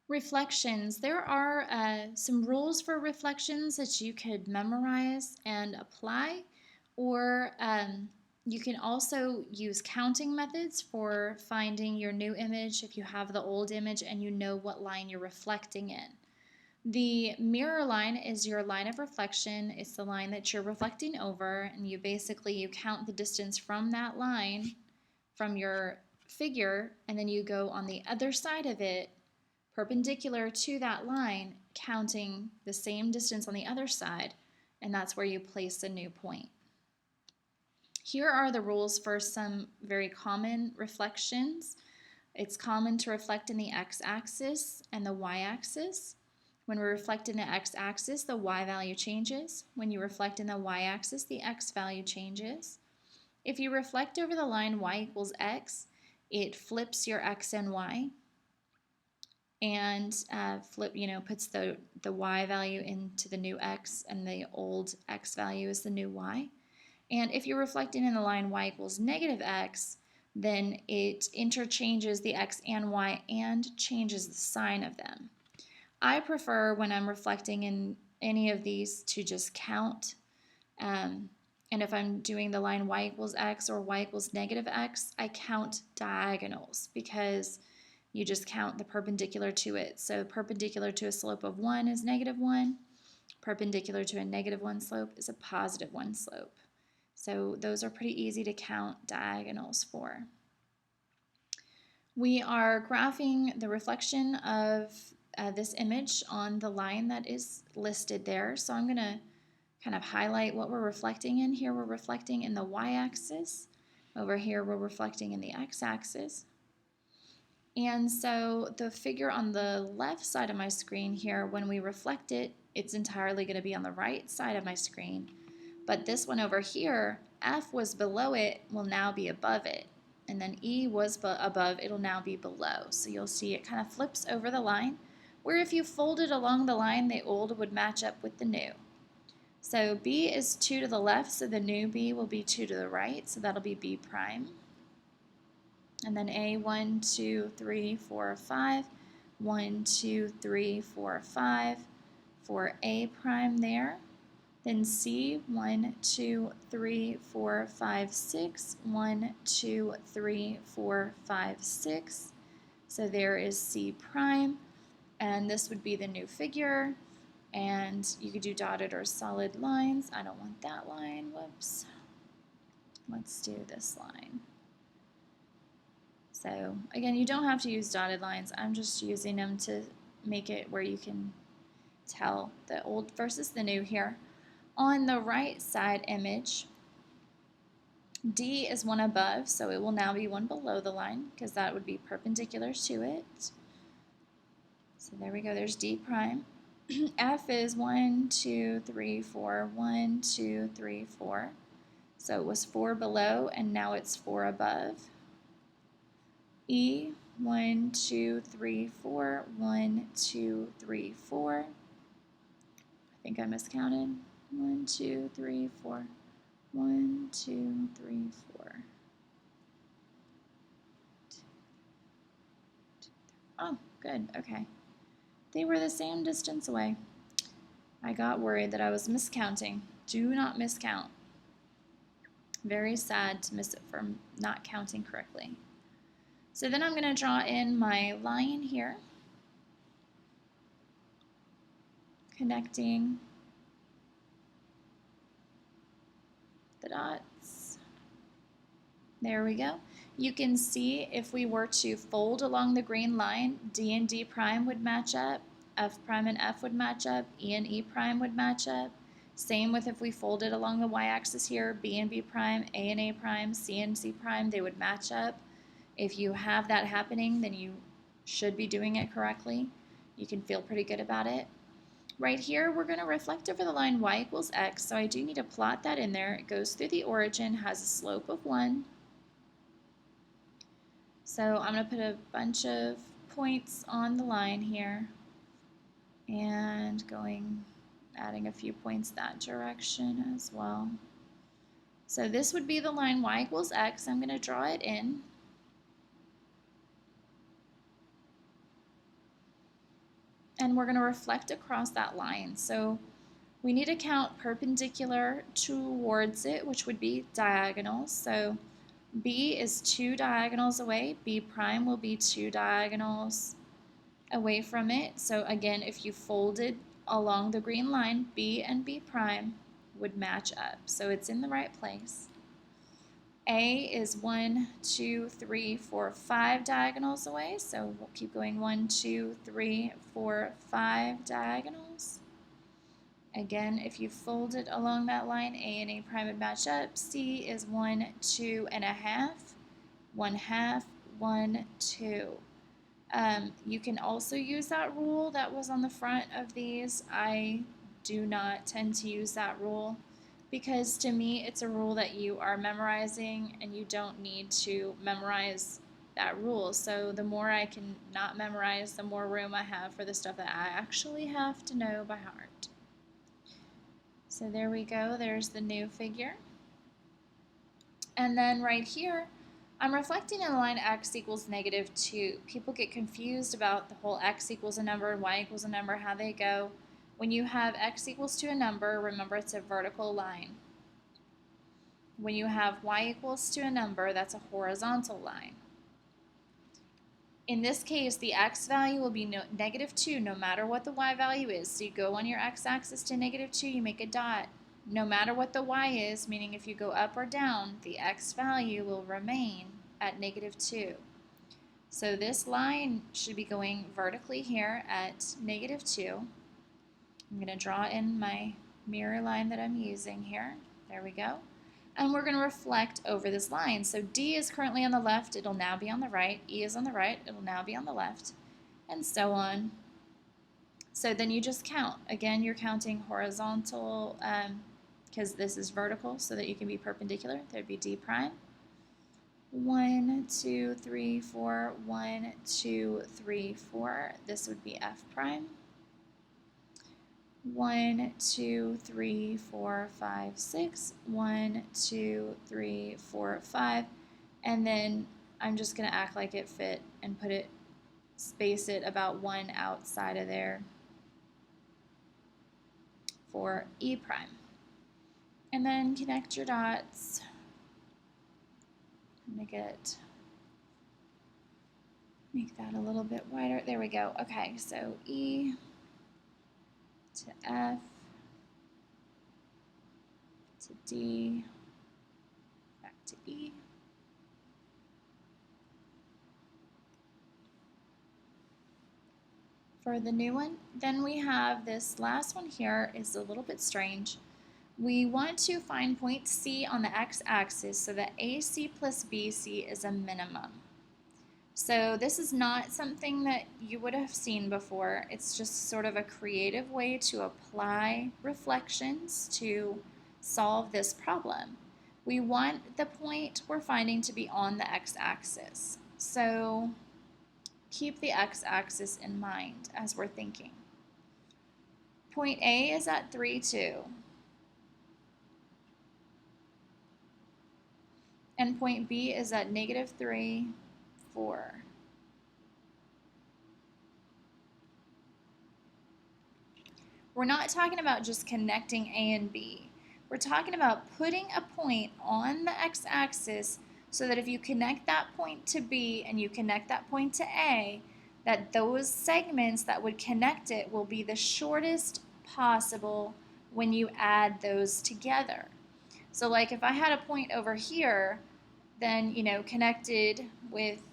Reflections. There are some rules for reflections that you could memorize and apply, or you can also use counting methods for finding your new image if you have the old image and you know what line you're reflecting in. The mirror line is your line of reflection. It's the line that you're reflecting over, and you count the distance from that line from your figure, and then you go on the other side of it perpendicular to that line, counting the same distance on the other side, and that's where you place a new point. Here are the rules for some very common reflections. It's common to reflect in the x-axis and the y-axis. When we reflect in the x-axis, the y value changes. When you reflect in the y-axis, the x value changes. If you reflect over the line y equals x, it flips your x and y, and puts the y value into the new x, and the old x value is the new y. And if you're reflecting in the line y equals negative x, then it interchanges the x and y and changes the sign of them. I prefer, when I'm reflecting in any of these, to just count. And if I'm doing the line y equals x or y equals negative x, I count diagonals, because you just count the perpendicular to it. So perpendicular to a slope of 1 is -1. Perpendicular to a -1 slope is a +1 slope. So those are pretty easy to count diagonals for. We are graphing the reflection of this image on the line that is listed there. So I'm going to kind of highlight what we're reflecting in. Here we're reflecting in the y-axis. Over here we're reflecting in the x-axis. And so the figure on the left side of my screen here, when we reflect it, it's entirely going to be on the right side of my screen. But this one over here, F was below it, will now be above it. And then E was above, it'll now be below. So you'll see it kind of flips over the line, where if you folded along the line, the old would match up with the new. So B is 2 to the left, so the new B will be 2 to the right, so that'll be B prime. And then A, 1, 2, 3, 4, 5, 1, 2, 3, 4, 5 for A prime there. Then C, 1, 2, 3, 4, 5, 6, 1, 2, 3, 4, 5, 6. So there is C prime, and this would be the new figure. And you could do dotted or solid lines. I don't want that line, whoops. Let's do this line. So again, you don't have to use dotted lines. I'm just using them to make it where you can tell the old versus the new here. On the right side image, D is 1 above, so it will now be 1 below the line, because that would be perpendicular to it. So there we go, there's D prime. F is 1, 2, 3, 4, 1, 2, 3, 4. So it was 4 below, and now it's 4 above. E, 1, 2, 3, 4, 1, 2, 3, 4. I think I miscounted. 1, 2, 3, 4. 1, 2, 3, 4. Oh, good, okay. They were the same distance away. I got worried that I was miscounting. Do not miscount. Very sad to miss it from not counting correctly. So then I'm going to draw in my line here, connecting the dots. There we go. You can see if we were to fold along the green line, D and D prime would match up, F prime and F would match up, E and E prime would match up. Same with if we folded along the y-axis here, B and B prime, A and A prime, C and C prime, they would match up. If you have that happening, then you should be doing it correctly. You can feel pretty good about it. Right here, we're going to reflect over the line y equals x, so I do need to plot that in there. It goes through the origin, has a slope of 1. So I'm going to put a bunch of points on the line here, and adding a few points that direction as well. So this would be the line y equals x. I'm going to draw it in. and we're going to reflect across that line. So we need to count perpendicular towards it, which would be diagonals. So B is 2 diagonals away. B prime will be 2 diagonals away from it. So again, if you folded along the green line, B and B prime would match up. So it's in the right place. A is 1, 2, 3, 4, 5 diagonals away. So we'll keep going 1, 2, 3, 4, 5 diagonals. Again, if you fold it along that line, A and A prime would match up. C is 1, 2 and a half, 1 half, 1, 2. You can also use that rule that was on the front of these. I do not tend to use that rule because to me it's a rule that you are memorizing and you don't need to memorize that rule. So the more I can not memorize, the more room I have for the stuff that I actually have to know by heart. So there we go, there's the new figure. And then right here, I'm reflecting in the line x equals negative 2. People get confused about the whole x equals a number and y equals a number, how they go. When you have x equals to a number, remember it's a vertical line. When you have y equals to a number, that's a horizontal line. In this case, the x value will be negative 2 no matter what the y value is. So you go on your x-axis to negative 2, you make a dot. No matter what the y is, meaning if you go up or down, the x value will remain at negative 2. So this line should be going vertically here at negative 2. I'm going to draw in my mirror line that I'm using here. There we go. And we're going to reflect over this line. So D is currently on the left, it'll now be on the right. E is on the right, it'll now be on the left, and so on. So then you just count. Again, you're counting horizontal because this is vertical so that you can be perpendicular. There'd be D prime. 1, 2, 3, 4, 1, 2, 3, 4. This would be F prime. 1, 2, 3, 4, 5, 6. 1, 2, 3, 4, 5. And then I'm just going to act like it fit and space it about 1 outside of there for E prime. And then connect your dots. Make that a little bit wider. There we go. Okay, so E to F to D, back to E. For the new one, then we have this last one here is a little bit strange. We want to find point C on the x-axis so that AC plus BC is a minimum. So this is not something that you would have seen before. It's just sort of a creative way to apply reflections to solve this problem. We want the point we're finding to be on the x-axis. So keep the x-axis in mind as we're thinking. Point A is at 3, 2. And point B is at negative 3, 4. We're not talking about just connecting A and B. We're talking about putting a point on the x-axis so that if you connect that point to B and you connect that point to A, that those segments that would connect it will be the shortest possible when you add those together. So like if I had a point over here, then, connected with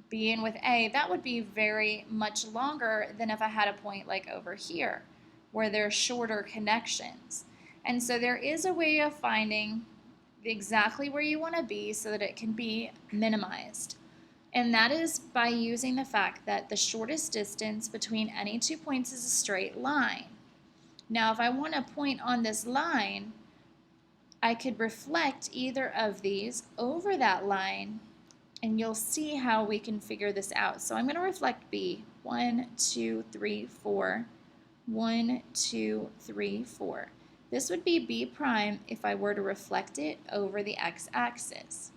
B and with A, that would be very much longer than if I had a point like over here, where there are shorter connections. And so there is a way of finding exactly where you want to be so that it can be minimized. And that is by using the fact that the shortest distance between any two points is a straight line. Now, if I want a point on this line, I could reflect either of these over that line, and you'll see how we can figure this out. So I'm going to reflect B. 1, 2, 3, 4. 1, 2, 3, 4. This would be B prime if I were to reflect it over the x-axis.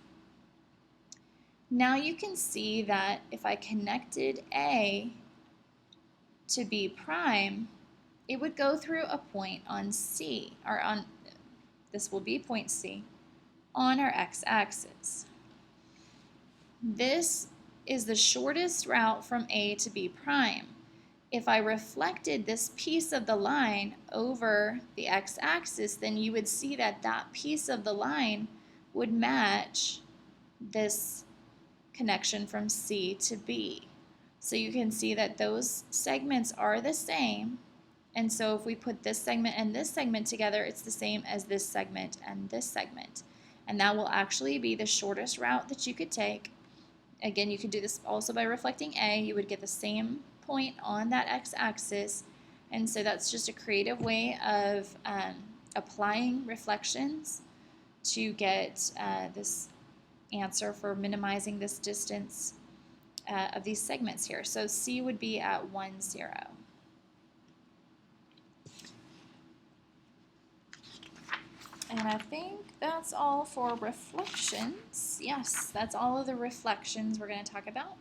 Now you can see that if I connected A to be prime, it would go through a point on C, or on, this will be point C, on our x-axis. This is the shortest route from A to B prime. If I reflected this piece of the line over the x-axis, then you would see that that piece of the line would match this connection from C to B. So you can see that those segments are the same. And so if we put this segment and this segment together, it's the same as this segment and this segment. And that will actually be the shortest route that you could take. Again, you could do this also by reflecting A. You would get the same point on that x-axis. And so that's just a creative way of applying reflections to get this answer for minimizing this distance of these segments here. So C would be at 1, 0. And I think that's all for reflections. Yes, that's all of the reflections we're going to talk about.